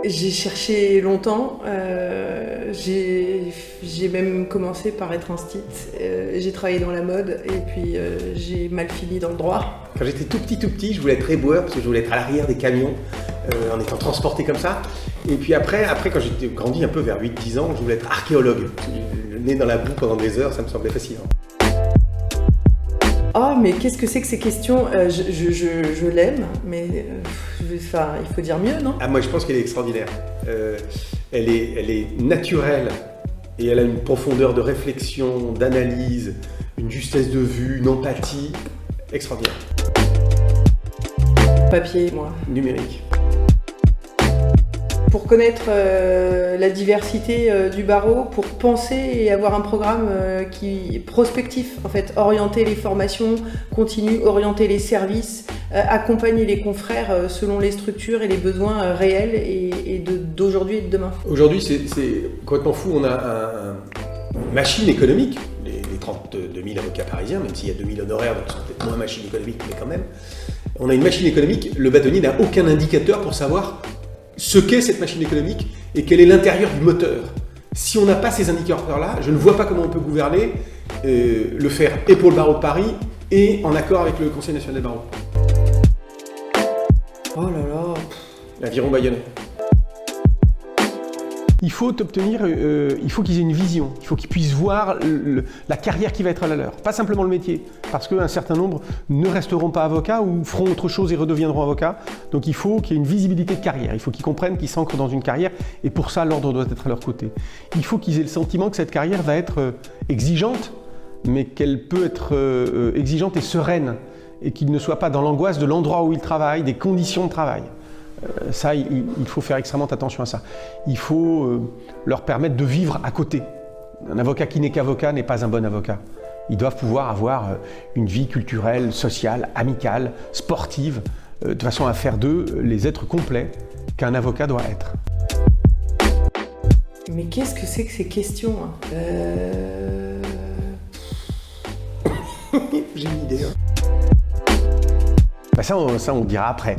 J'ai cherché longtemps, j'ai même commencé par être instite, j'ai travaillé dans la mode et puis j'ai mal fini dans le droit. Quand j'étais tout petit, je voulais être éboueur parce que je voulais être à l'arrière des camions en étant transporté comme ça. Et puis après quand j'ai grandi un peu vers 8-10 ans, je voulais être archéologue. Le nez dans la boue pendant des heures, ça me semblait fascinant. Oh, mais qu'est-ce que c'est que ces questions? Je l'aime, mais il faut dire mieux, non? Ah, moi, je pense qu'elle est extraordinaire. Elle est naturelle et elle a une profondeur de réflexion, d'analyse, une justesse de vue, une empathie extraordinaire. Papier, moi. Numérique. Pour connaître la diversité du barreau, pour penser et avoir un programme qui est prospectif, en fait, orienter les formations continues, orienter les services, accompagner les confrères selon les structures et les besoins réels et d'aujourd'hui et de demain. Aujourd'hui, c'est complètement fou. On a une machine économique, les 32 000 avocats parisiens, même s'il y a 2 000 honoraires, donc c'est peut-être moins machine économique, mais quand même. On a une machine économique, le bâtonnier n'a aucun indicateur pour savoir ce qu'est cette machine économique et quel est l'intérieur du moteur. Si on n'a pas ces indicateurs-là, je ne vois pas comment on peut gouverner, le faire et pour le barreau de Paris et en accord avec le Conseil national des barreaux. Oh là là. L'aviron bayonnais. Il faut qu'ils aient une vision, il faut qu'ils puissent voir la carrière qui va être à la leur, pas simplement le métier, parce qu'un certain nombre ne resteront pas avocats ou feront autre chose et redeviendront avocats. Donc il faut qu'il y ait une visibilité de carrière, il faut qu'ils comprennent qu'ils s'ancrent dans une carrière et pour ça l'ordre doit être à leur côté. Il faut qu'ils aient le sentiment que cette carrière va être exigeante, mais qu'elle peut être exigeante et sereine et qu'ils ne soient pas dans l'angoisse de l'endroit où ils travaillent, des conditions de travail. Ça, il faut faire extrêmement attention à ça. Il faut leur permettre de vivre à côté. Un avocat qui n'est qu'avocat n'est pas un bon avocat. Ils doivent pouvoir avoir une vie culturelle, sociale, amicale, sportive, de façon à faire d'eux les êtres complets qu'un avocat doit être. Mais qu'est-ce que c'est que ces questions? J'ai une idée. Ben ça, on dira après.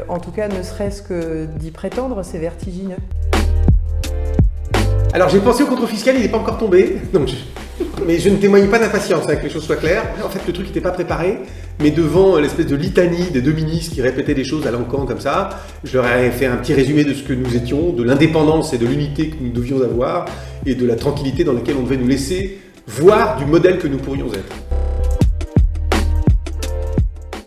En tout cas, ne serait-ce que d'y prétendre, c'est vertigineux. Alors j'ai pensé au contrôle fiscal, il n'est pas encore tombé, mais je ne témoigne pas d'impatience, avec que les choses soient claires. En fait, le truc n'était pas préparé, mais devant l'espèce de litanie des deux ministres qui répétaient des choses à l'encan comme ça, je leur ai fait un petit résumé de ce que nous étions, de l'indépendance et de l'unité que nous devions avoir, et de la tranquillité dans laquelle on devait nous laisser voir du modèle que nous pourrions être.